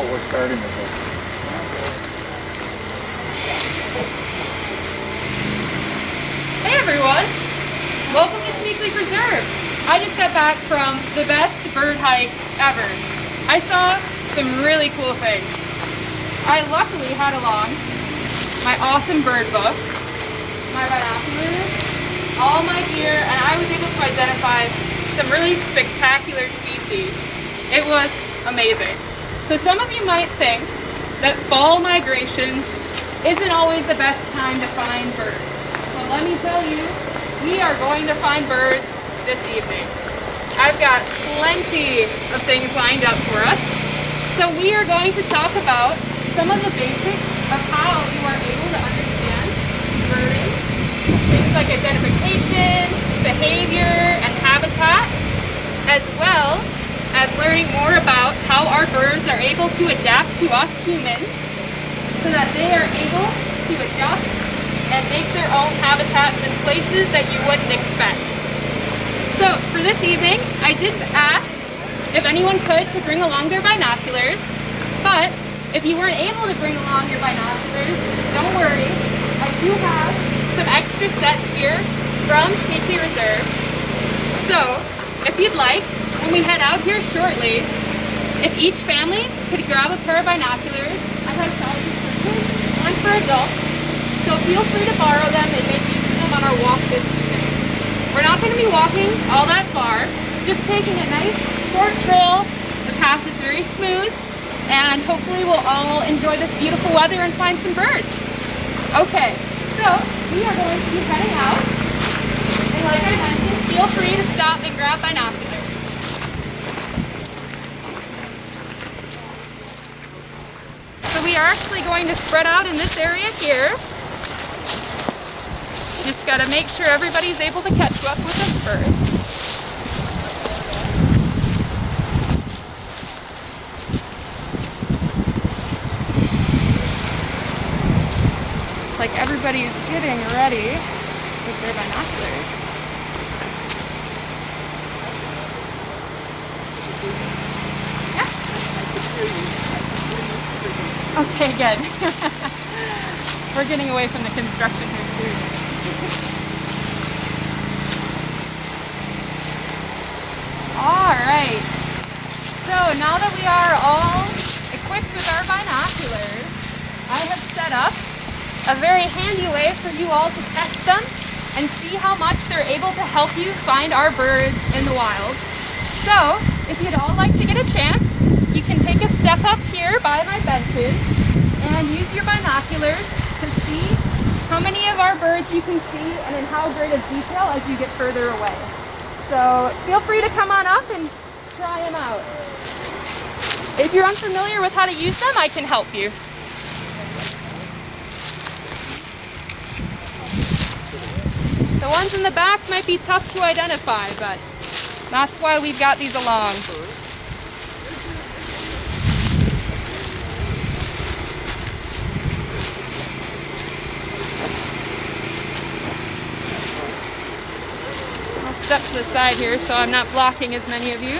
Oh, we're starting with this. Hey everyone! Welcome to Schmeeckle Preserve. I just got back from the best bird hike ever. I saw some really cool things. I luckily had along my awesome bird book, my binoculars, all my gear, and I was able to identify some really spectacular species. It was amazing. So some of you might think that fall migration isn't always the best time to find birds. But let me tell you, we are going to find birds this evening. I've got plenty of things lined up for us. So we are going to talk about some of the basics of how you are able to understand birding, things like identification, behavior, and habitat, as well as learning more about how our birds are able to adapt to us humans so that they are able to adjust and make their own habitats in places that you wouldn't expect. So for this evening, I did ask if anyone could to bring along their binoculars, but if you weren't able to bring along your binoculars, don't worry. I do have some extra sets here from Schmeeckle Reserve. So if you'd like, when we head out here shortly, if each family could grab a pair of binoculars, I have sizes for kids and for adults, so feel free to borrow them and make use of them on our walk this evening. We're not going to be walking all that far, just taking a nice short trail. The path is very smooth, and hopefully we'll all enjoy this beautiful weather and find some birds. Okay, so we are going to be heading out, and like I mentioned, feel free to stop and grab binoculars. So we are actually going to spread out in this area here. Just got to make sure everybody's able to catch up with us first. Looks like everybody's getting ready with their binoculars. Okay, good. We're getting away from the construction here soon. Alright, so now that we are all equipped with our binoculars, I have set up a very handy way for you all to test them and see how much they're able to help you find our birds in the wild. So, if you'd all like to get a chance, you can take a step up here by my benches and use your binoculars to see how many of our birds you can see and in how great a detail as you get further away. So feel free to come on up and try them out. If you're unfamiliar with how to use them, I can help you. The ones in the back might be tough to identify, but that's why we've got these along. I'll step to the side here so I'm not blocking as many of you.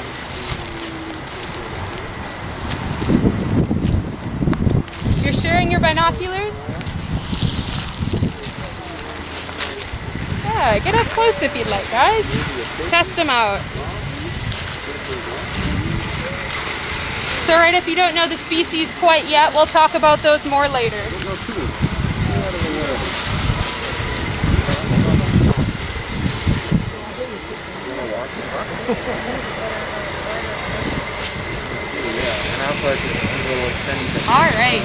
You're sharing your binoculars? Yeah, get up close if you'd like, guys. Test them out. It's alright if you don't know the species quite yet. We'll talk about those more later. Alright.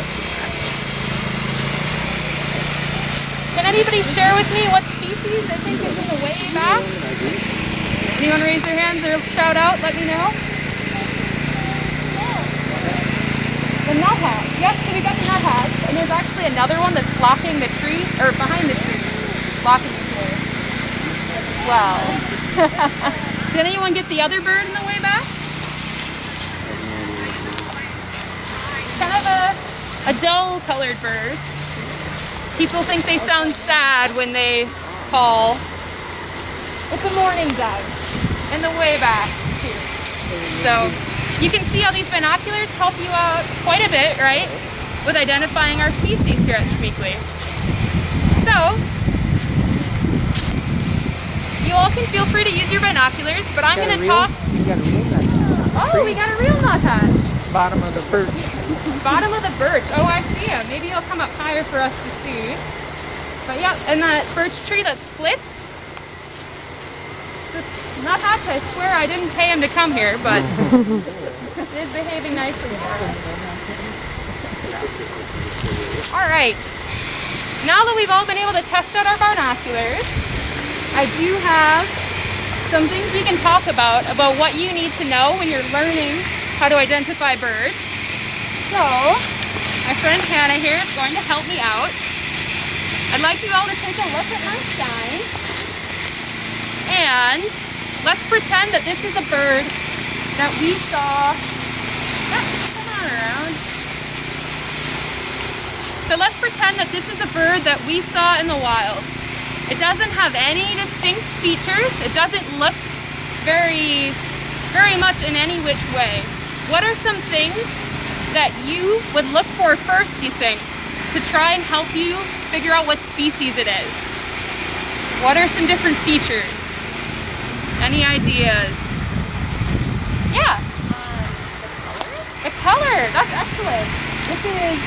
Can anybody share with me what species they think is in the way back? Anyone raise their hands or shout out? Let me know. The nuthatch. Yep, so we got the nuthatch. And there's actually another one that's blocking the tree, or behind the tree. Blocking the tree. Wow. Did anyone get the other bird in the way back? Kind of a dull colored bird. People think they sound sad when they call. It's a mourning dove in the way back too. So you can see how these binoculars help you out quite a bit, right? With identifying our species here at Schmeeckle. So, you all can feel free to use your binoculars, but I'm going to talk... Oh, we got a real nuthatch. Bottom of the birch. Bottom of the birch. Oh, I see him. Maybe he'll come up higher for us to see. But yeah, and that birch tree that splits. The nuthatch, I swear I didn't pay him to come here, but he is behaving nicely for us. All right. Now that we've all been able to test out our binoculars, I do have some things we can talk about what you need to know when you're learning how to identify birds. So, my friend Hannah here is going to help me out. I'd like you all to take a look at my sign. And let's pretend that this is a bird that we saw. Come on around. So let's pretend that this is a bird that we saw in the wild. It doesn't have any distinct features. It doesn't look very much in any which way. What are some things that you would look for first, you think, to try and help you figure out what species it is? What are some different features? Any ideas? Yeah. The color. That's excellent. This is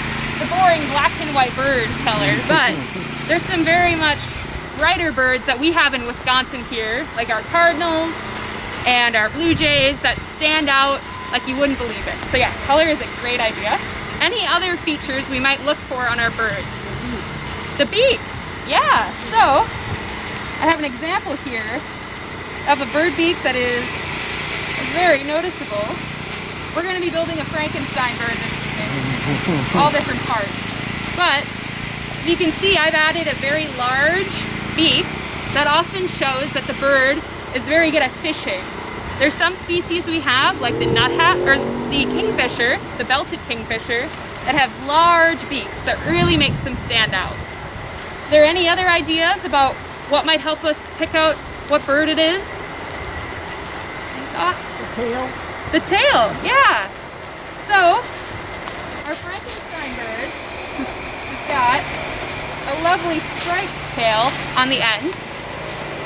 the boring black and white bird color, but there's some very much brighter birds that we have in Wisconsin here, like our cardinals and our blue jays that stand out like you wouldn't believe it. So yeah, color is a great idea. Any other features we might look for on our birds? The beak. Yeah, so I have an example here of a bird beak that is very noticeable. We're going to be building a Frankenstein bird this evening, all different parts. But you can see I've added a very large beak that often shows that the bird is very good at fishing. There's some species we have, like the nuthatch or the kingfisher, the belted kingfisher, that have large beaks that really makes them stand out. Are there any other ideas about what might help us pick out what bird it is? Any thoughts? The tail. The tail, yeah. So, our Frankenstein bird has got a lovely striped tail on the end.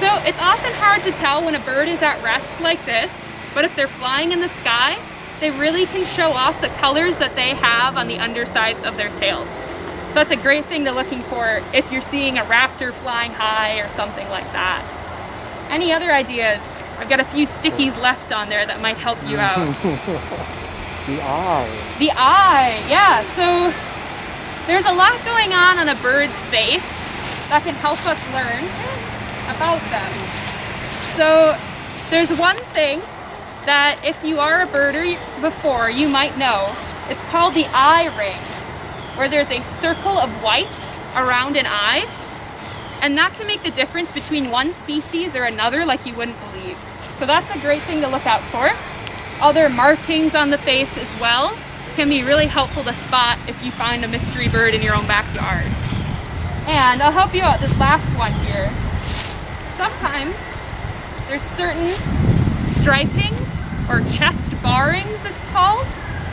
So it's often hard to tell when a bird is at rest like this, but if they're flying in the sky, they really can show off the colors that they have on the undersides of their tails. So that's a great thing to looking for if you're seeing a raptor flying high or something like that. Any other ideas? I've got a few stickies left on there that might help you out. The eye. The eye, yeah. So there's a lot going on a bird's face that can help us learn about them. So there's one thing that if you are a birder before, you might know. It's called the eye ring, where there's a circle of white around an eye, and that can make the difference between one species or another like you wouldn't believe. So that's a great thing to look out for. Other markings on the face as well can be really helpful to spot if you find a mystery bird in your own backyard. And I'll help you out this last one here. Sometimes there's certain stripings or chest barrings, it's called,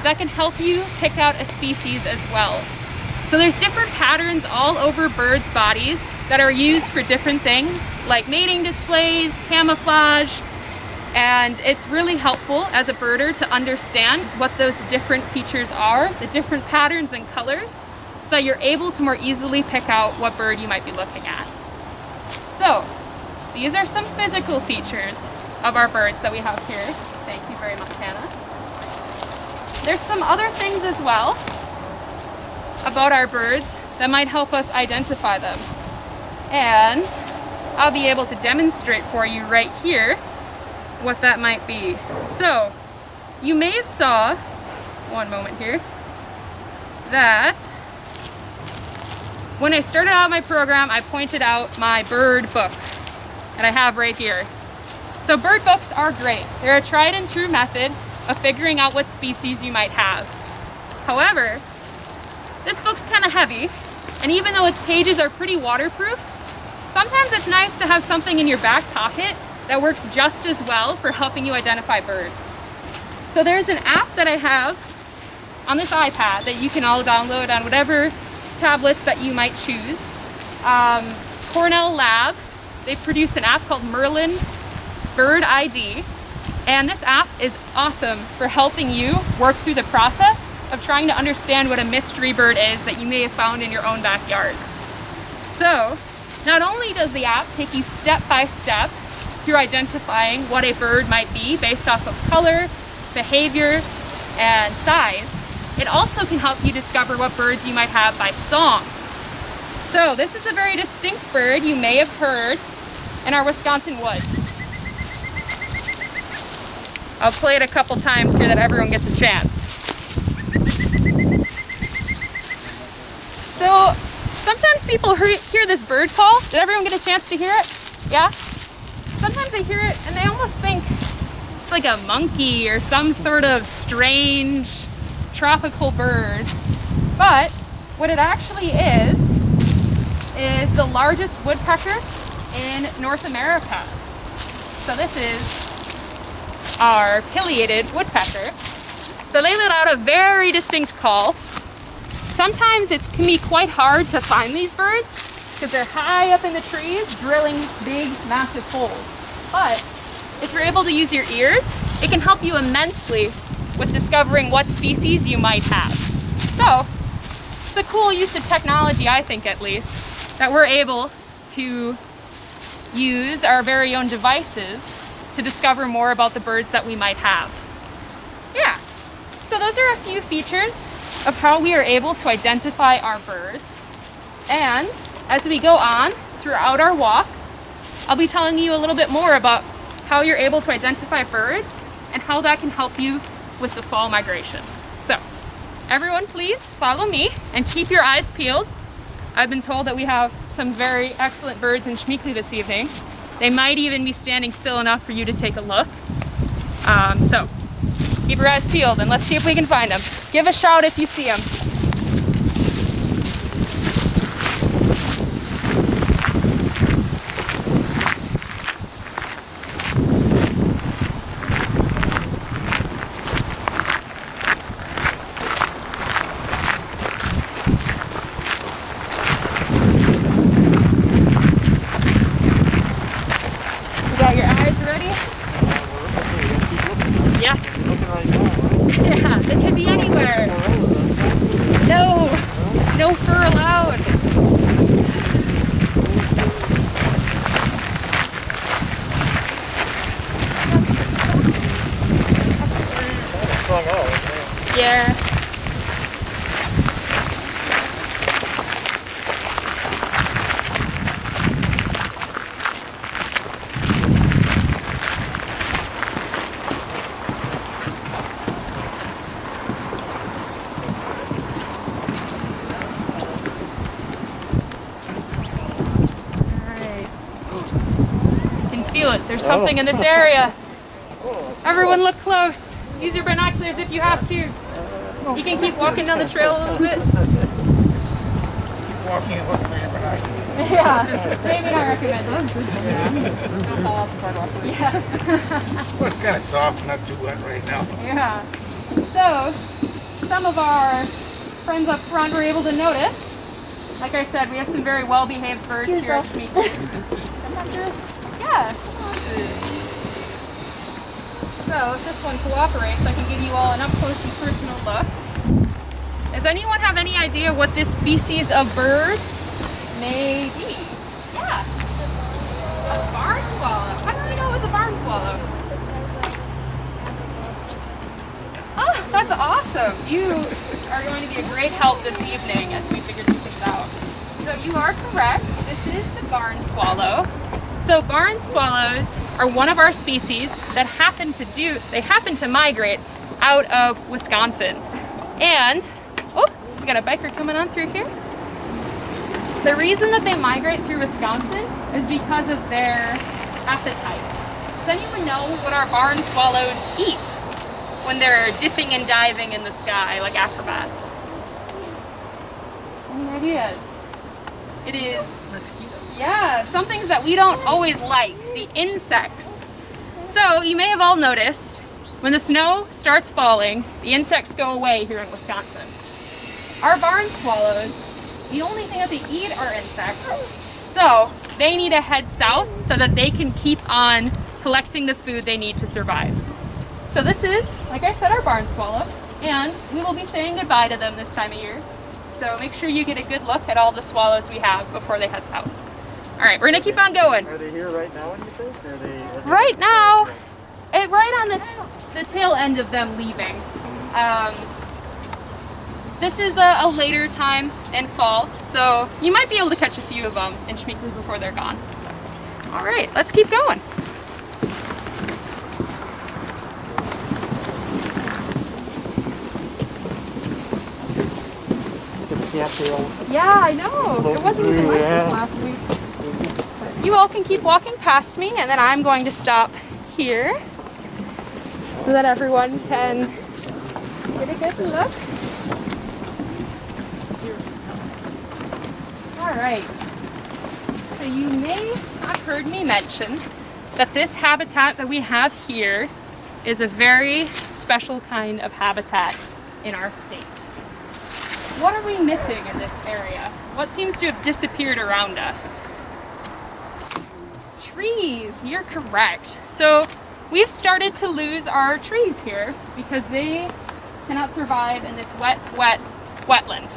that can help you pick out a species as well. So there's different patterns all over birds' bodies that are used for different things, like mating displays, camouflage, and it's really helpful as a birder to understand what those different features are, the different patterns and colors, so that you're able to more easily pick out what bird you might be looking at. So, these are some physical features of our birds that we have here. Thank you very much, Hannah. There's some other things as well about our birds that might help us identify them. And I'll be able to demonstrate for you right here what that might be. So, you may have saw, one moment here, that when I started out my program, I pointed out my bird book that I have right here. So bird books are great. They're a tried and true method of figuring out what species you might have. However, this book's kind of heavy, and even though its pages are pretty waterproof, sometimes it's nice to have something in your back pocket that works just as well for helping you identify birds. So there's an app that I have on this iPad that you can all download on whatever tablets that you might choose. Cornell Lab, they produce an app called Merlin Bird ID, and this app is awesome for helping you work through the process of trying to understand what a mystery bird is that you may have found in your own backyards. So, not only does the app take you step by step through identifying what a bird might be based off of color, behavior, and size, it also can help you discover what birds you might have by song. So this is a very distinct bird you may have heard in our Wisconsin woods. I'll play it a couple times here that everyone gets a chance. So sometimes people hear this bird call. Did everyone get a chance to hear it? Yeah? Sometimes they hear it and they almost think it's like a monkey or some sort of strange tropical bird. But what it actually is the largest woodpecker in North America. So this is our pileated woodpecker. So they let out a very distinct call. Sometimes it can be quite hard to find these birds because they're high up in the trees drilling big, massive holes. But if you're able to use your ears, it can help you immensely with discovering what species you might have. So it's a cool use of technology, I think at least, that we're able to use our very own devices to discover more about the birds that we might have. Yeah, so those are a few features of how we are able to identify our birds. And as we go on throughout our walk, I'll be telling you a little bit more about how you're able to identify birds and how that can help you with the fall migration. So, everyone please follow me and keep your eyes peeled. I've been told that we have some very excellent birds in Schmeeckle this evening. They might even be standing still enough for you to take a look. So, keep your eyes peeled and let's see if we can find them. Give a shout if you see them. Yes. Yeah, it could be anywhere. No fur allowed. Yeah. There's something in this area. Everyone look close. Use your binoculars if you have to. You can keep walking down the trail a little bit. Keep walking and looking at your binoculars. Yeah, maybe I recommend it. Yes. Well, it's kind of soft, not too wet right now. Yeah. So, some of our friends up front were able to notice. Like I said, we have some very well-behaved birds here at Schmeeckle. Yeah. So if this one cooperates, I can give you all an up-close and personal look. Does anyone have any idea what this species of bird may be? Yeah. A barn swallow. How did I know it was a barn swallow? Oh, that's awesome. You are going to be a great help this evening as we figure these things out. So you are correct. This is the barn swallow. So barn swallows are one of our species that happen to migrate out of Wisconsin. And, oh, we got a biker coming on through here. The reason that they migrate through Wisconsin is because of their appetite. Does anyone know what our barn swallows eat when they're dipping and diving in the sky like acrobats? Any ideas? It is mosquitoes. Yeah, some things that we don't always like, the insects. So you may have all noticed when the snow starts falling, the insects go away here in Wisconsin. Our barn swallows, the only thing that they eat are insects. So they need to head south so that they can keep on collecting the food they need to survive. So this is, like I said, our barn swallow, and we will be saying goodbye to them this time of year. So make sure you get a good look at all the swallows we have before they head south. All right, we're gonna keep on going. Are they here right now, you think? Are they right now, right on the tail end of them leaving. This is a later time in fall, so you might be able to catch a few of them in Schmeeckle before they're gone. So, all right, let's keep going. Yeah, I know. It wasn't even like this last week. But you all can keep walking past me, and then I'm going to stop here so that everyone can get a good look. All right. So you may have heard me mention that this habitat that we have here is a very special kind of habitat in our state. What are we missing in this area? What seems to have disappeared around us? Trees, you're correct. So we've started to lose our trees here because they cannot survive in this wetland.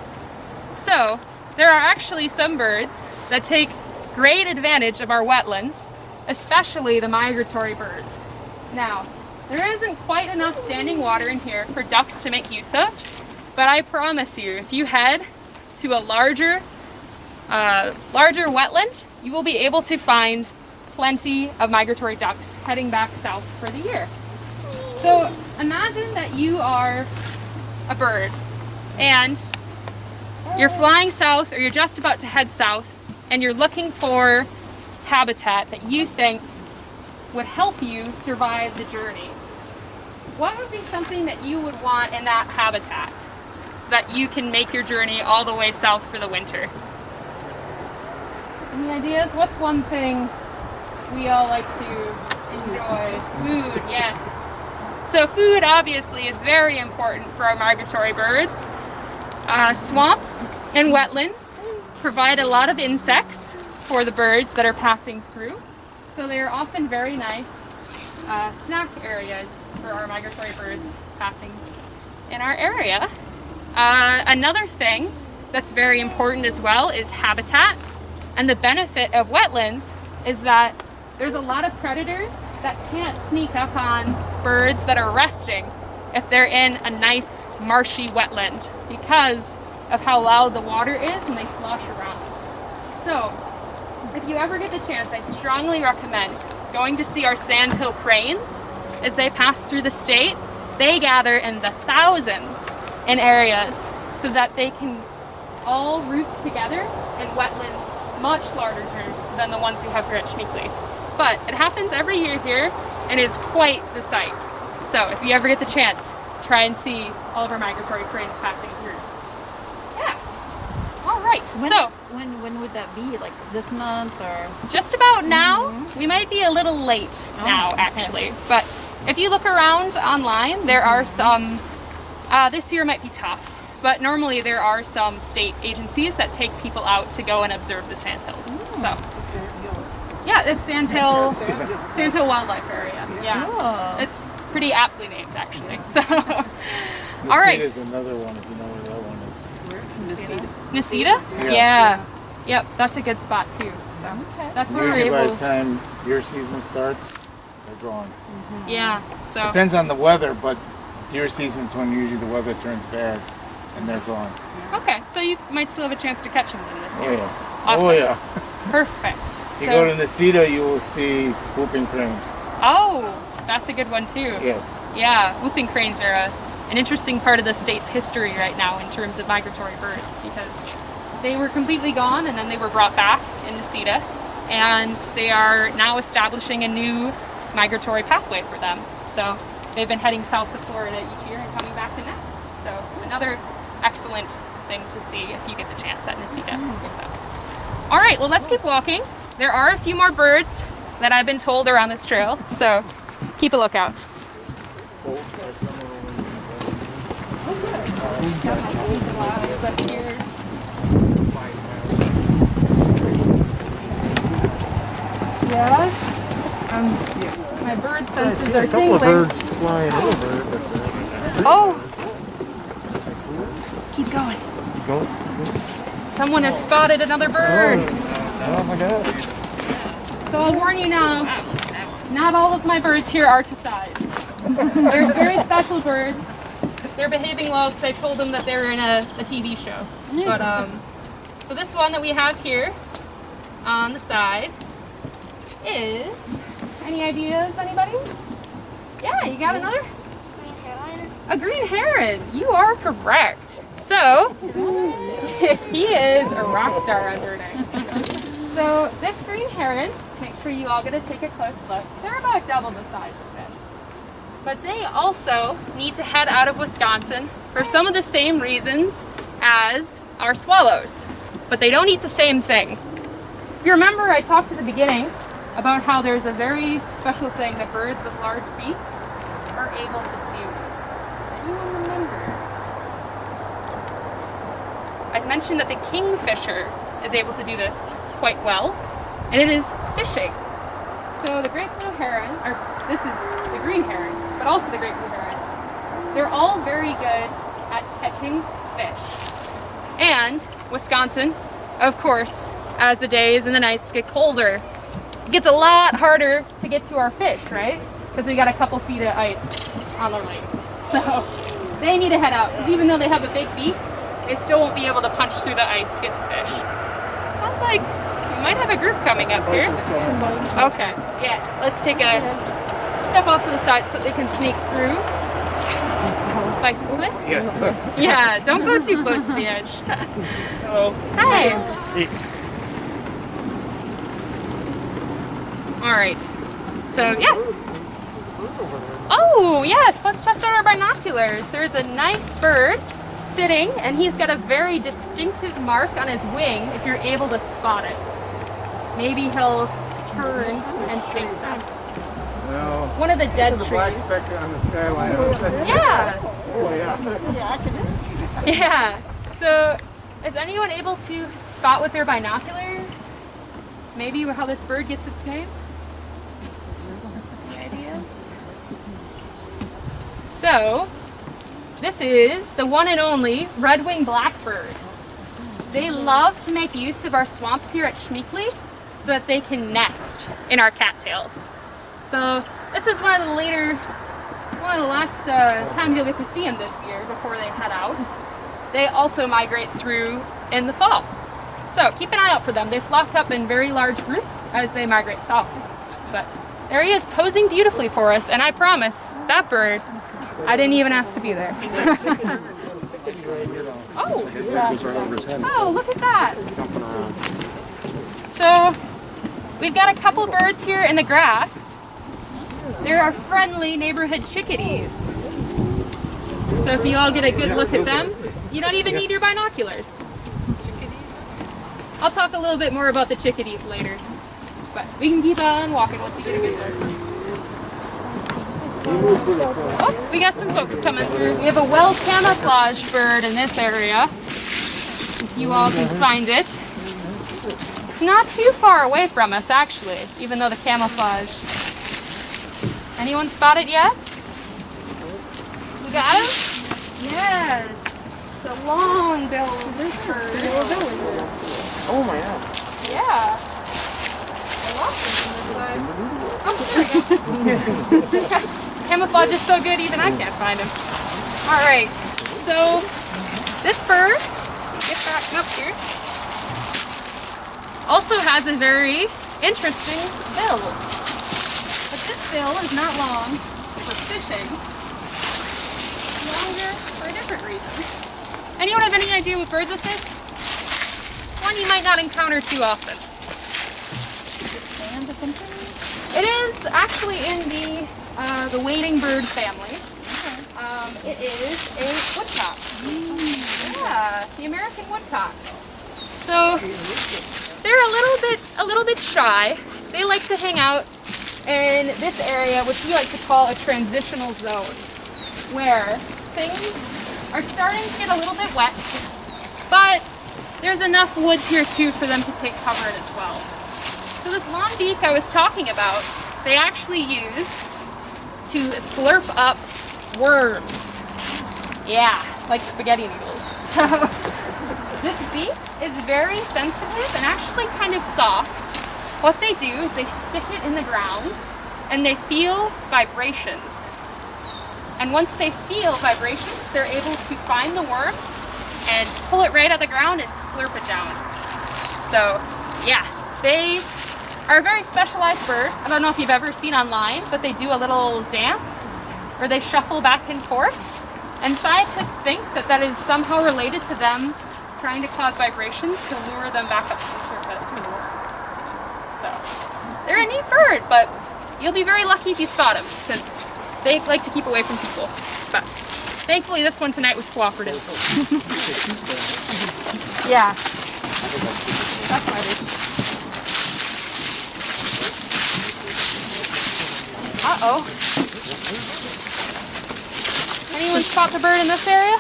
So there are actually some birds that take great advantage of our wetlands, especially the migratory birds. Now, there isn't quite enough standing water in here for ducks to make use of, but I promise you, if you head to a larger wetland, you will be able to find plenty of migratory ducks heading back south for the year. So imagine that you are a bird and you're flying south, or you're just about to head south, and you're looking for habitat that you think would help you survive the journey. What would be something that you would want in that habitat so that you can make your journey all the way south for the winter? Any ideas? What's one thing we all like to enjoy? Food, yes. So food obviously is very important for our migratory birds. Swamps and wetlands provide a lot of insects for the birds that are passing through. So they are often very nice snack areas for our migratory birds passing in our area. Another thing that's very important as well is habitat. And the benefit of wetlands is that there's a lot of predators that can't sneak up on birds that are resting if they're in a nice marshy wetland because of how loud the water is when they slosh around. So if you ever get the chance, I'd strongly recommend going to see our sandhill cranes as they pass through the state. They gather in the thousands in areas so that they can all roost together in wetlands much larger than the ones we have here at Schmeeckle. But it happens every year here and is quite the sight. So if you ever get the chance, try and see all of our migratory cranes passing through. Yeah. All right. When would that be? Like this month or? Just about now. We might be a little late now, actually. But if you look around online, there are some. This year might be tough, but normally there are some state agencies that take people out to go and observe the sandhills. So. Yeah, it's Sandhill Wildlife Area. Yeah, it's pretty aptly named actually. So, all right. Nisita's another one if you know where that one is. Nisita? Yeah. Yep, that's a good spot too. So that's where we're Usually by able. the time your season starts, they're gone. Yeah. So. Depends on the weather, but deer season's when usually the weather turns bad and they're gone. Okay, so you might still have a chance to catch them then this year. Oh yeah. Awesome. Oh yeah. Perfect. If you go to Nisita, you will see whooping cranes. Oh, that's a good one too. Yes. Yeah, whooping cranes are an interesting part of the state's history right now in terms of migratory birds because they were completely gone and then they were brought back in Nisita, and they are now establishing a new migratory pathway for them. So they've been heading south to Florida each year and coming back to nest. So another excellent thing to see if you get the chance at Nisita. So. All right, well, let's keep walking. There are a few more birds that I've been told are on this trail, so keep a lookout. Well, Got my eagles up here. Yeah. My bird senses are A couple of tingling. birds flying over. Oh! Keep going. Go. Someone has spotted another bird. Oh my god. So I'll warn you now, not all of my birds here are to size. There's very special birds. They're behaving well because I told them that they were in a TV show. But so this one that we have here on the side is, any ideas, anybody? Yeah, you got another? Green heron. A green heron. You are correct. So he is a rock star underneath. So this green heron, make sure you all get to take a close look. They're about double the size of this. But they also need to head out of Wisconsin for some of the same reasons as our swallows. But they don't eat the same thing. If you remember, I talked at the beginning about how there's a very special thing that birds with large beaks are able to do. Does anyone remember? I mentioned that the kingfisher is able to do this quite well, and it is fishing. So the great blue heron, or this is the green heron, but also the great blue herons, they're all very good at catching fish. And Wisconsin, of course, as the days and the nights get colder, it gets a lot harder to get to our fish, right? Because we got a couple feet of ice on their legs. So they need to head out, because even though they have a big beak, they still won't be able to punch through the ice to get to fish. Sounds like we might have a group coming up here. Okay, yeah, let's take a step off to the side so they can sneak through. Bicyclists? Yeah, don't go too close to the edge. Hello. Hi. Thanks. All right. So, yes. Oh, yes. Let's test out our binoculars. There's a nice bird sitting, and he's got a very distinctive mark on his wing if you're able to spot it. Maybe he'll turn and chase us. No. One of the dead The black trees. speck on the skyline. Yeah. Oh yeah. Yeah. So, is anyone able to spot with their binoculars? Maybe how this bird gets its name? Any ideas? So, this is the one and only red-winged blackbird. They love to make use of our swamps here at Schmeeckle so that they can nest in our cattails. So this is one of the last times you'll get to see them this year before they head out. They also migrate through in the fall. So keep an eye out for them. They flock up in very large groups as they migrate south. But there he is posing beautifully for us, and I promise, that bird, I didn't even ask to be there. Oh, look at that. So we've got a couple birds here in the grass. They're our friendly neighborhood chickadees. So if you all get a good look at them, you don't even need your binoculars. I'll talk a little bit more about the chickadees later, but we can keep on walking once you get a good look. Oh, we got some folks coming through. We have a well-camouflaged bird in this area, if you all can find it. It's not too far away from us, actually, even though the camouflage. Anyone spot it yet? We got him? Yes. It's a long-billed bird. Oh my god. Yeah. I lost him from this side. Oh, there we go. Camouflage is so good, even I can't find him. All right. So this bird, get back up here, also has a very interesting bill. But this bill is not long for fishing, longer for a different reason. Anyone have any idea what bird this is? One you might not encounter too often. It is actually in the wading bird family. It is a woodcock. Yeah, the American woodcock. So they're a little bit shy. They like to hang out in this area, which we like to call a transitional zone, where things are starting to get a little bit wet, but there's enough woods here too for them to take cover in as well. So this long beak I was talking about, they actually use to slurp up worms. Yeah, like spaghetti noodles. So this beak is very sensitive and actually kind of soft. What they do is they stick it in the ground and they feel vibrations. And once they feel vibrations, they're able to find the worm and pull it right out of the ground and slurp it down. So yeah, they are a very specialized bird. I don't know if you've ever seen online, but they do a little dance where they shuffle back and forth. And scientists think that that is somehow related to them trying to cause vibrations to lure them back up to the surface for the worms to eat. So they're a neat bird, but you'll be very lucky if you spot them because they like to keep away from people. But thankfully this one tonight was cooperative. Yeah. That's my baby. Uh-oh. Anyone spot the bird in this area?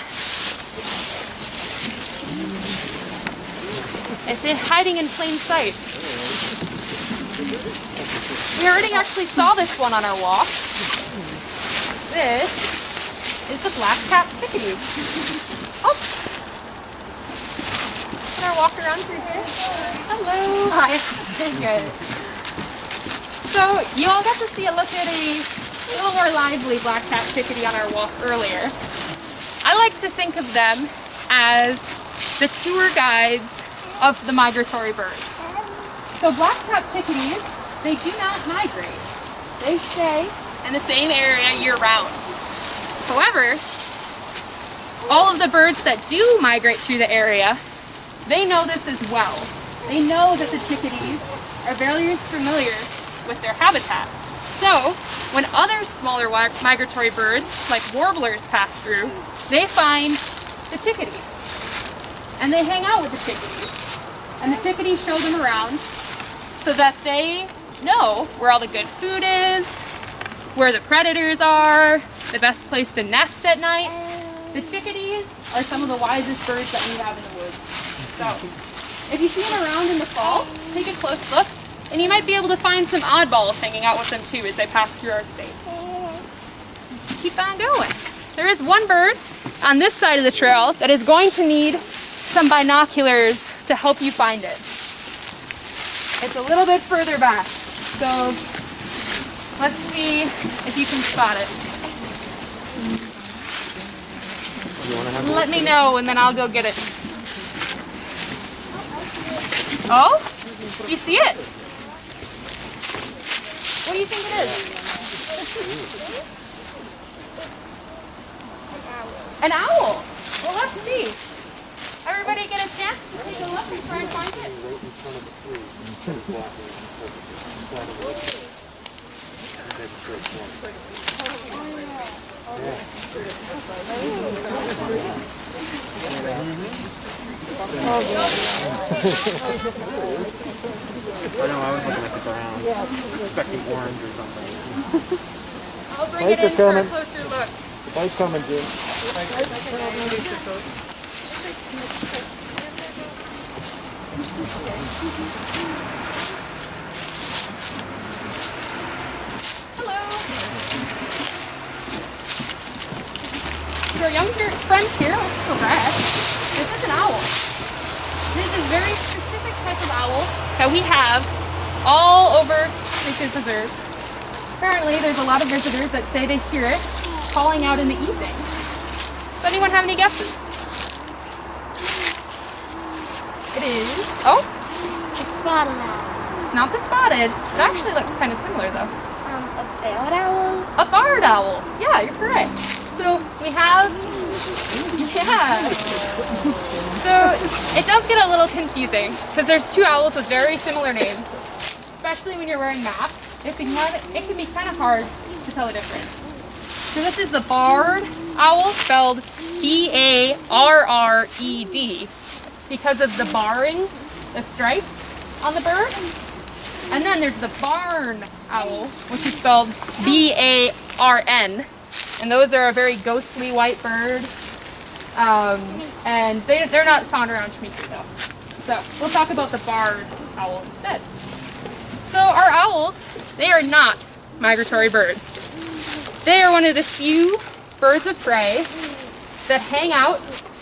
It's hiding in plain sight. We already actually saw this one on our walk. This is the Blackcapped Chickadee. Oh! Can I walk around through here? Hello! Hi. Good. So, you all got to see a look at a little more lively Blackcapped Chickadee on our walk earlier. I like to think of them as the tour guides of the migratory birds. So Blackcapped chickadees, they do not migrate. They stay in the same area year-round. However, all of the birds that do migrate through the area, they know this as well. They know that the chickadees are very familiar with their habitat. So, when other smaller migratory birds, like warblers, pass through, they find the chickadees. And they hang out with the chickadees. And the chickadees show them around so that they know where all the good food is, where the predators are, the best place to nest at night. The chickadees are some of the wisest birds that we have in the woods. So, if you see them around in the fall, take a close look, and you might be able to find some oddballs hanging out with them too as they pass through our state. Keep on going. There is one bird on this side of the trail that is going to need some binoculars to help you find it. It's a little bit further back, so let's see if you can spot it. Let me know and then I'll go get it. Oh? You see it? What do you think it is? An owl. Well, let's see. Everybody get a chance to take a look and try and find it. I know, I was looking at the ground, expecting orange or something. I'll bring it in for a closer look. Light's coming, Jim. Hello. Your younger friend here was correct. This is an owl. This is a very specific type of owl that we have all over Schmeeckle Preserve. Apparently there's a lot of visitors that say they hear it calling out in the evenings. Does anyone have any guesses? It is... Oh? A spotted owl. Not the spotted. It actually looks kind of similar though. A barred owl? A barred owl. Yeah, you're correct. So we have... Yeah. So it does get a little confusing because there's two owls with very similar names. Especially when you're wearing maps. It can be kind of hard to tell the difference. So this is the barred owl, spelled B-A-R-R-E-D, because of the barring, the stripes on the bird. And then there's the barn owl, which is spelled B-A-R-N, and those are a very ghostly white bird. And they're not found around Schmeeckle though. So we'll talk about the barred owl instead. So our owls, they are not migratory birds. They are one of the few birds of prey that hang out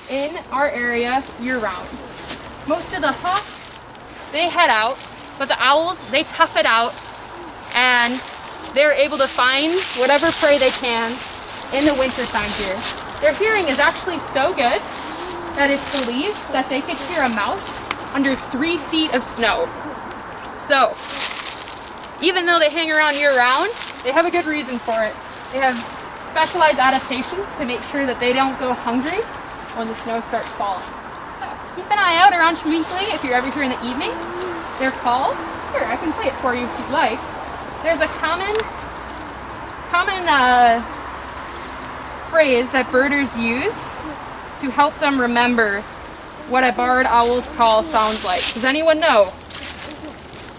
in our area year-round. Most of the hawks, they head out, but the owls, they tough it out, and they're able to find whatever prey they can in the wintertime here. Their hearing is actually so good that it's believed that they could hear a mouse under 3 feet of snow. So, even though they hang around year-round, they have a good reason for it. They have specialized adaptations to make sure that they don't go hungry when the snow starts falling. So, keep an eye out around Schmeeckle if you're ever here in the evening. They're called, here, I can play it for you if you'd like. There's a common phrase that birders use to help them remember what a barred owl's call sounds like. Does anyone know?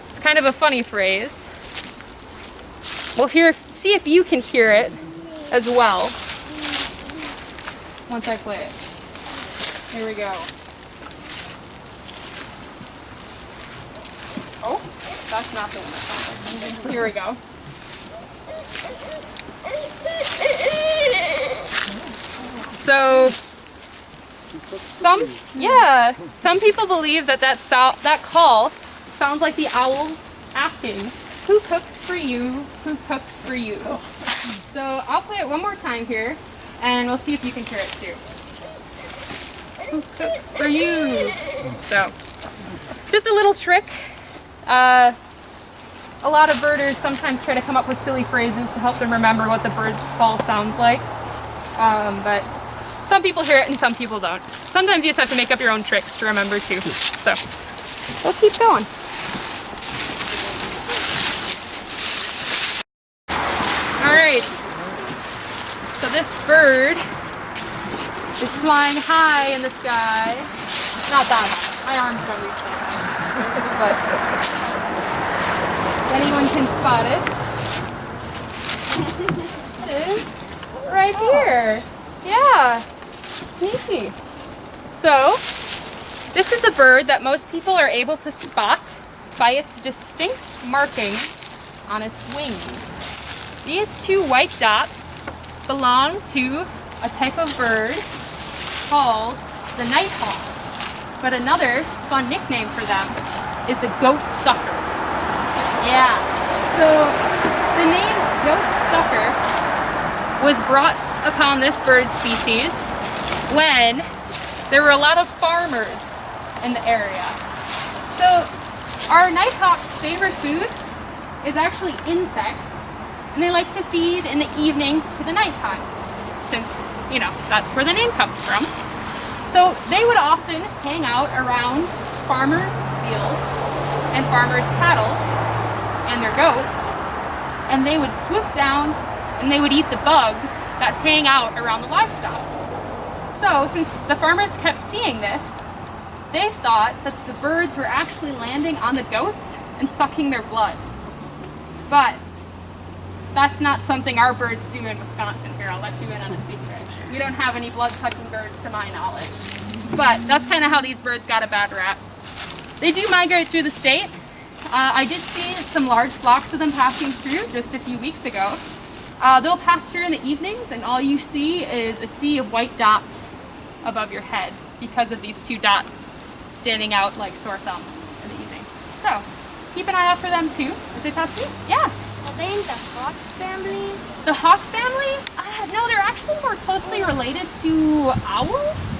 It's kind of a funny phrase. We'll see if you can hear it as well once I play it. Here we go. Oh, that's not the one that sounds like. Here we go. So, some people believe that call sounds like the owls asking, "Who cooks for you? Who cooks for you?" So I'll play it one more time here, and we'll see if you can hear it too. Who cooks for you? So, just a little trick. A lot of birders sometimes try to come up with silly phrases to help them remember what the bird's call sounds like. But some people hear it and some people don't. Sometimes you just have to make up your own tricks to remember too. So, we'll keep going. Alright, so this bird is flying high in the sky. Not that high, my arms don't reach there. But anyone can spot it. It is right here. Yeah, sneaky. So, this is a bird that most people are able to spot by its distinct markings on its wings. These 2 white dots belong to a type of bird called the Nighthawk. But another fun nickname for them is the goat sucker. Yeah, so the name goat sucker was brought upon this bird species when there were a lot of farmers in the area. So our Nighthawk's favorite food is actually insects, and they like to feed in the evening to the nighttime, since, you know, that's where the name comes from. So they would often hang out around farmers' fields and farmers' cattle and their goats, and they would swoop down and they would eat the bugs that hang out around the livestock. So since the farmers kept seeing this, they thought that the birds were actually landing on the goats and sucking their blood. But that's not something our birds do in Wisconsin. Here, I'll let you in on a secret. We don't have any blood-sucking birds to my knowledge. But that's kind of how these birds got a bad rap. They do migrate through the state. I did see some large flocks of them passing through just a few weeks ago. They'll pass through in the evenings, and all you see is a sea of white dots above your head because of these 2 dots standing out like sore thumbs in the evening. So, keep an eye out for them too as they pass through. Yeah? Are they in the hawk family? The hawk family? No, they're actually more closely related to owls.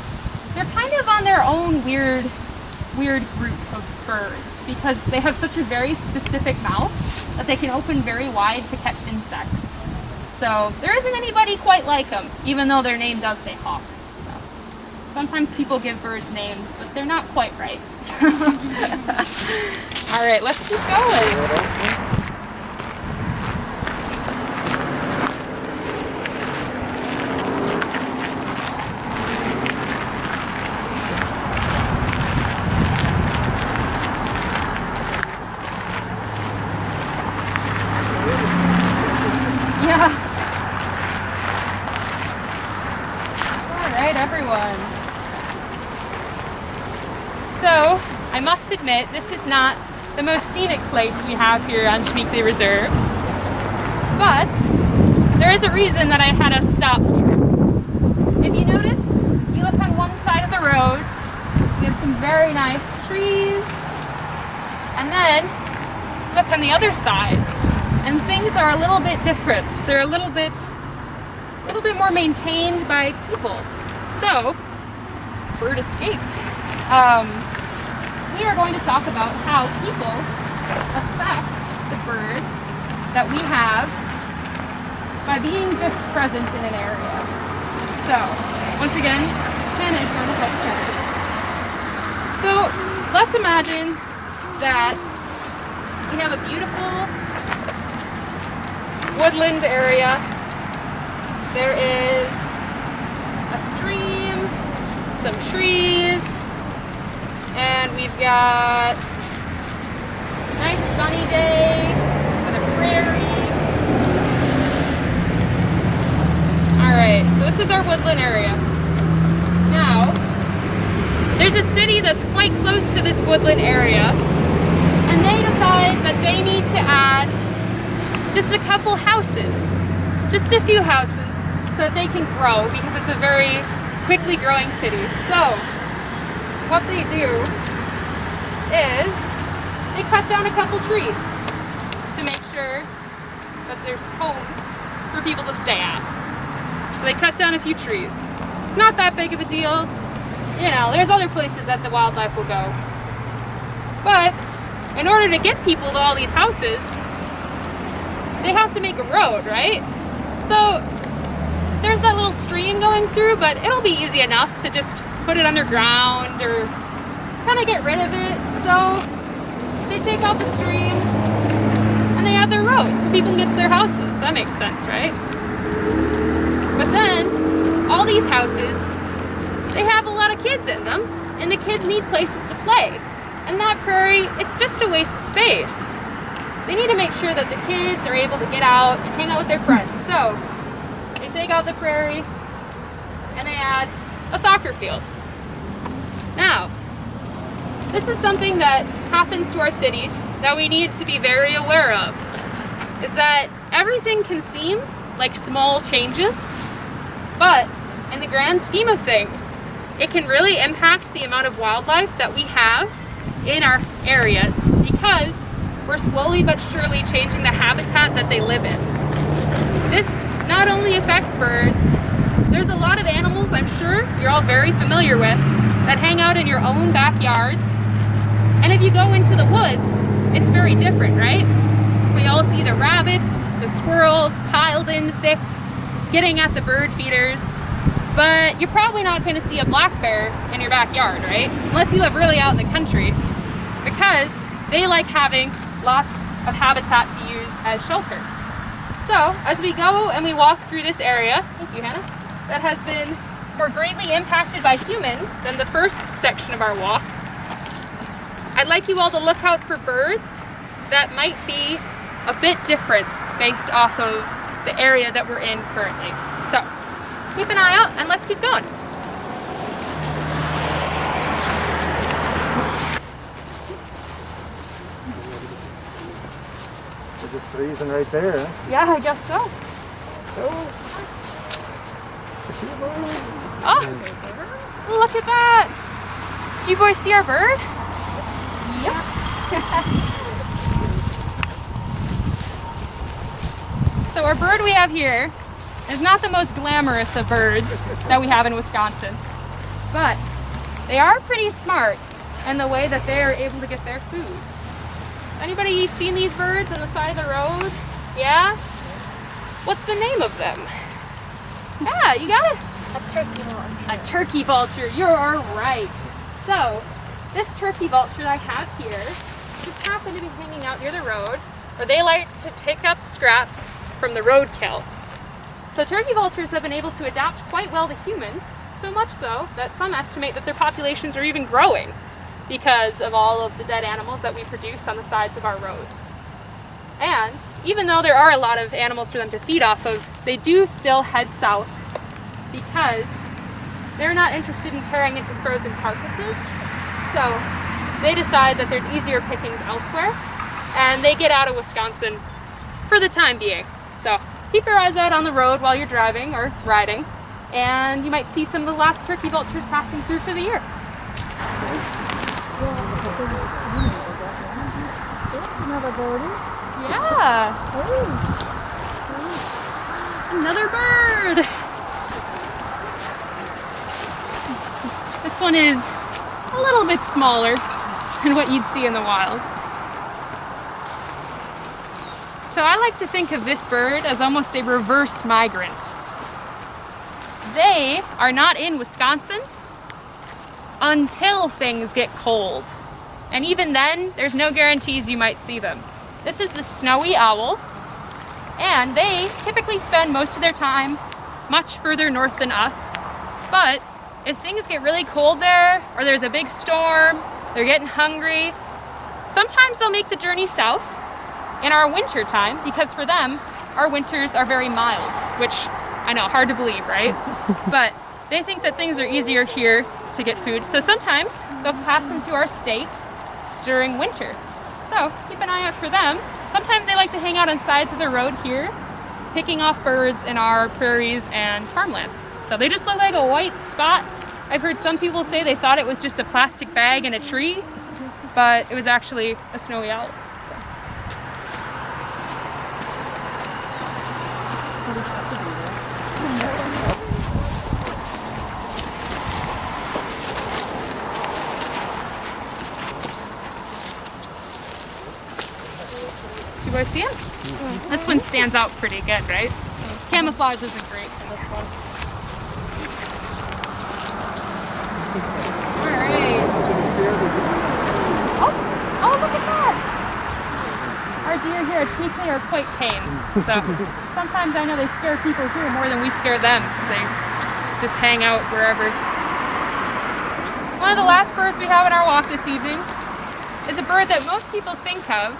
They're kind of on their own weird group of birds because they have such a very specific mouth that they can open very wide to catch insects. So there isn't anybody quite like them, even though their name does say hawk. So, sometimes people give birds names, but they're not quite right. All right, let's keep going. Yeah. All right, everyone. So, I must admit, this is not the most scenic place we have here on Schmeeckle Reserve, but there is a reason that I had us stop here. If you notice, you look on one side of the road, we have some very nice trees, and then look on the other side, and things are a little bit different. They're a little bit more maintained by people. So, bird escaped. We are going to talk about how people affect the birds that we have by being just present in an area. So, once again, Hannah is going to help Kennedy. So, let's imagine that we have a beautiful woodland area. There is a stream, some trees, and we've got a nice sunny day with a prairie. Alright, so this is our woodland area. Now, there's a city that's quite close to this woodland area, and they decide that they need to add just a couple houses, just a few houses, so that they can grow, because it's a very quickly growing city. So, what they do is they cut down a couple trees to make sure that there's homes for people to stay at. So they cut down a few trees. It's not that big of a deal. You know, there's other places that the wildlife will go. But in order to get people to all these houses, they have to make a road, right? So there's that little stream going through, but it'll be easy enough to just put it underground or kind of get rid of it. So they take out the stream and they add their road so people can get to their houses. That makes sense, right? But then all these houses, they have a lot of kids in them, and the kids need places to play. And that prairie, it's just a waste of space. They need to make sure that the kids are able to get out and hang out with their friends. So they take out the prairie and they add a soccer field. Now, this is something that happens to our cities that we need to be very aware of, is that everything can seem like small changes, but in the grand scheme of things, it can really impact the amount of wildlife that we have in our areas, because we're slowly but surely changing the habitat that they live in. This not only affects birds, there's a lot of animals I'm sure you're all very familiar with that hang out in your own backyards. And if you go into the woods, it's very different, right? We all see the rabbits, the squirrels piled in thick, getting at the bird feeders. But you're probably not going to see a black bear in your backyard, right? Unless you live really out in the country, because they like having lots of habitat to use as shelter. So, as we go and we walk through this area, thank you, Hannah, that has been more greatly impacted by humans than the first section of our walk, I'd like you all to look out for birds that might be a bit different based off of the area that we're in currently. So, keep an eye out and let's keep going. We're just freezing right there. Yeah, I guess so. Oh, look at that. Do you boys see our bird? Yep. So our bird we have here is not the most glamorous of birds that we have in Wisconsin, but they are pretty smart in the way that they are able to get their food. Anybody seen these birds on the side of the road? Yeah? What's the name of them? Yeah, you got it? A turkey vulture. A turkey vulture, you're right. So, this turkey vulture I have here just happened to be hanging out near the road, where they like to pick up scraps from the roadkill. So turkey vultures have been able to adapt quite well to humans, so much so that some estimate that their populations are even growing because of all of the dead animals that we produce on the sides of our roads. And even though there are a lot of animals for them to feed off of, they do still head south because they're not interested in tearing into frozen carcasses. So they decide that there's easier pickings elsewhere, and they get out of Wisconsin for the time being. So keep your eyes out on the road while you're driving or riding, and you might see some of the last turkey vultures passing through for the year. Another birdie. Yeah, another bird. This one is a little bit smaller than what you'd see in the wild. So I like to think of this bird as almost a reverse migrant. They are not in Wisconsin until things get cold. And even then, there's no guarantees you might see them. This is the snowy owl, and they typically spend most of their time much further north than us. But if things get really cold there, or there's a big storm, they're getting hungry, sometimes they'll make the journey south in our winter time, because for them, our winters are very mild, which I know, hard to believe, right? But they think that things are easier here to get food. So sometimes they'll pass into our state during winter. So keep an eye out for them. Sometimes they like to hang out on sides of the road here, picking off birds in our prairies and farmlands. So they just look like a white spot. I've heard some people say they thought it was just a plastic bag in a tree, but it was actually a snowy owl. So. Do I see him? This one stands out pretty good, right? Camouflage isn't great for this one. Alright. Oh, look at that! Our deer here at Schmeeckle are quite tame. So sometimes I know they scare people here more than we scare them, because they just hang out wherever. One of the last birds we have in our walk this evening is a bird that most people think of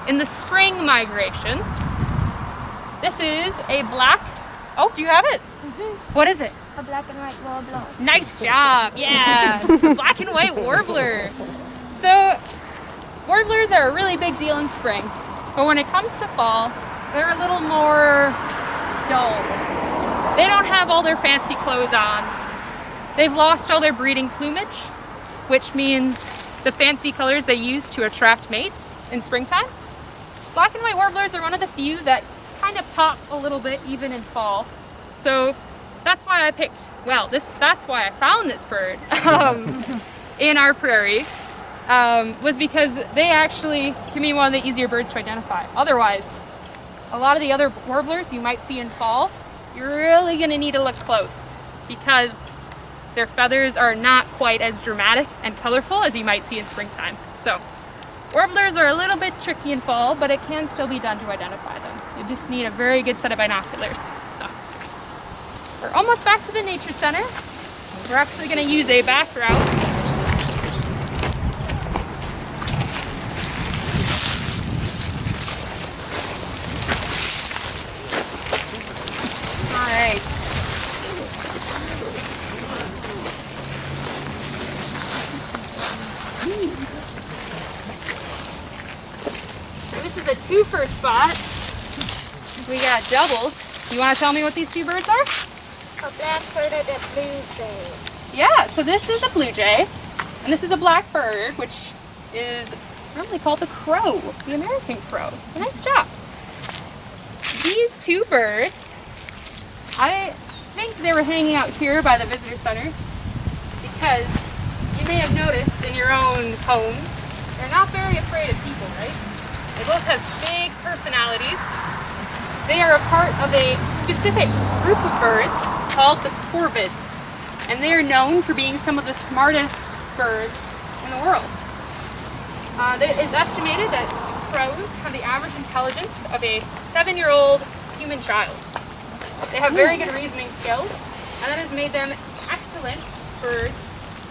in the spring migration. This is a black, oh, do you have it? What is it? A black and white warbler. Nice job, yeah. Black and white warbler. So warblers are a really big deal in spring, but when it comes to fall, they're a little more dull. They don't have all their fancy clothes on. They've lost all their breeding plumage, which means the fancy colors they use to attract mates in springtime. Black and white warblers are one of the few that kind of pop a little bit even in fall. So that's why I picked, well, that's why I found this bird in our prairie, was because they actually give me one of the easier birds to identify. Otherwise, a lot of the other warblers you might see in fall, you're really gonna need to look close because their feathers are not quite as dramatic and colorful as you might see in springtime. So warblers are a little bit tricky in fall, but it can still be done to identify them. You just need a very good set of binoculars. So we're almost back to the nature center. We're actually going to use a back route. All right. This is a twofer spot. We got doubles. You want to tell me what these two birds are? A black-birded and a blue jay. Yeah, so this is a blue jay, and this is a blackbird, which is normally called the crow, the American crow. It's a nice job. These two birds, I think they were hanging out here by the visitor center because you may have noticed in your own homes, they're not very afraid of people, right? They both have big personalities. They are a part of a specific group of birds called the corvids, and they are known for being some of the smartest birds in the world. It is estimated that crows have the average intelligence of a 7-year-old human child. They have very good reasoning skills, and that has made them excellent birds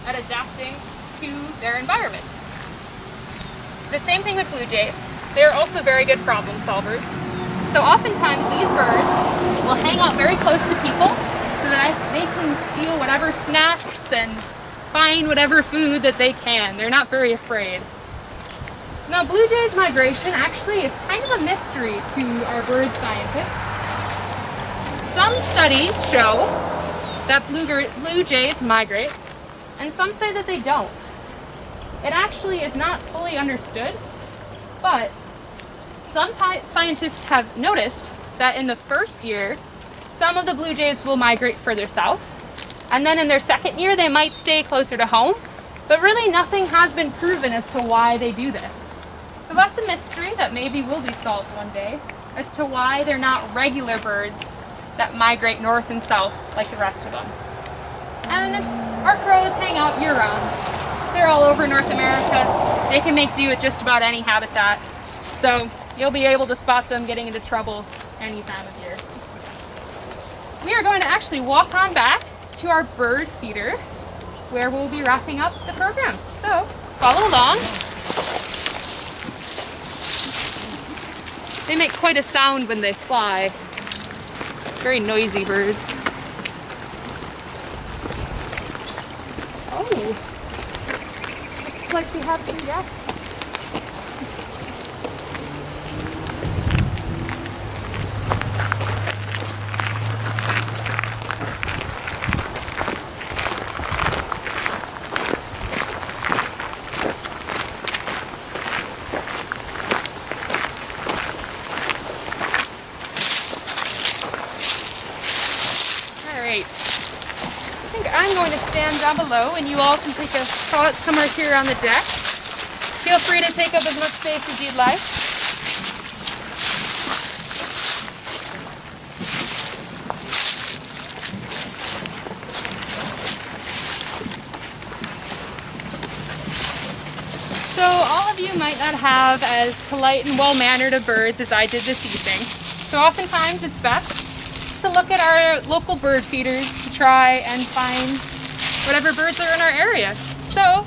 at adapting to their environments. The same thing with blue jays. They are also very good problem solvers. So oftentimes these birds will hang out very close to people so that they can steal whatever snacks and find whatever food that they can. They're not very afraid. Now, blue jays migration actually is kind of a mystery to our bird scientists. Some studies show that blue jays migrate, and some say that they don't. It actually is not fully understood, but some scientists have noticed that in the first year, some of the blue jays will migrate further south, and then in their second year, they might stay closer to home, but really nothing has been proven as to why they do this. So that's a mystery that maybe will be solved one day, as to why they're not regular birds that migrate north and south like the rest of them. And our crows hang out year-round. They're all over North America. They can make do with just about any habitat. So you'll be able to spot them getting into trouble any time of year. We are going to actually walk on back to our bird feeder where we'll be wrapping up the program. So follow along. They make quite a sound when they fly. Very noisy birds. Oh, looks like we have some guests. I think I'm going to stand down below and you all can take a spot somewhere here on the deck. Feel free to take up as much space as you'd like. So all of you might not have as polite and well-mannered of birds as I did this evening. So oftentimes it's best to look at our local bird feeders to try and find whatever birds are in our area. So,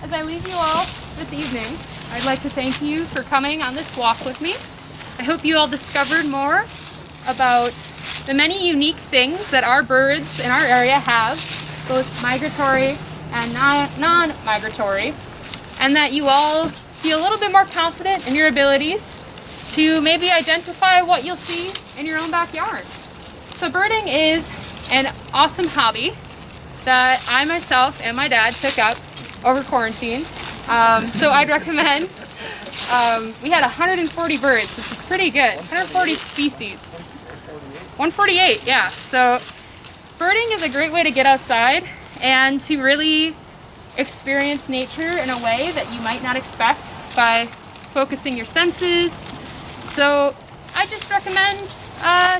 as I leave you all this evening, I'd like to thank you for coming on this walk with me. I hope you all discovered more about the many unique things that our birds in our area have, both migratory and non-migratory, and that you all feel a little bit more confident in your abilities to maybe identify what you'll see in your own backyard. So birding is an awesome hobby that I myself and my dad took up over quarantine. So I'd recommend, we had 140 birds, which is pretty good, 140 species. 148, yeah. So birding is a great way to get outside and to really experience nature in a way that you might not expect by focusing your senses. So I just recommend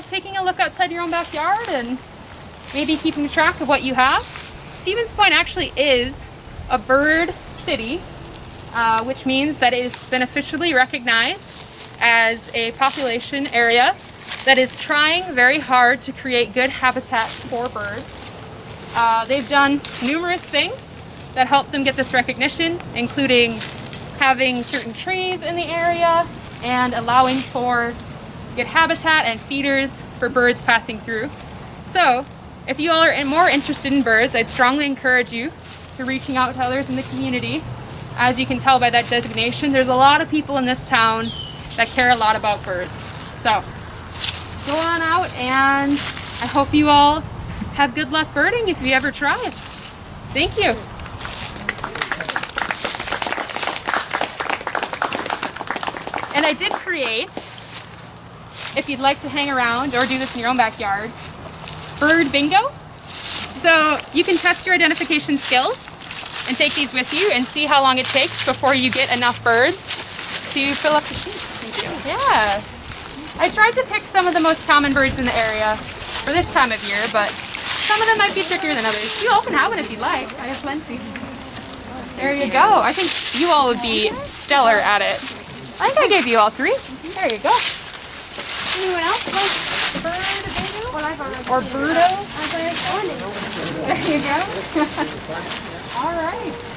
taking a look outside your own backyard and maybe keeping track of what you have. Stevens Point actually is a bird city, which means that it has been officially recognized as a population area that is trying very hard to create good habitat for birds. They've done numerous things that help them get this recognition, including having certain trees in the area and allowing for good habitat and feeders for birds passing through. So, if you all are more interested in birds, I'd strongly encourage you to reaching out to others in the community. As you can tell by that designation, there's a lot of people in this town that care a lot about birds. So, go on out and I hope you all have good luck birding if you ever try it. Thank you. And I did create, if you'd like to hang around or do this in your own backyard, bird bingo. So you can test your identification skills and take these with you and see how long it takes before you get enough birds to fill up the sheet. Thank you. Yeah. I tried to pick some of the most common birds in the area for this time of year, but some of them might be trickier than others. You all can have it if you'd like. I have plenty. There you go. I think you all would be stellar at it. I think I gave you all 3. There you go. Anyone else like bird bingo? Well, I've already. Or birdo? There you go. All right.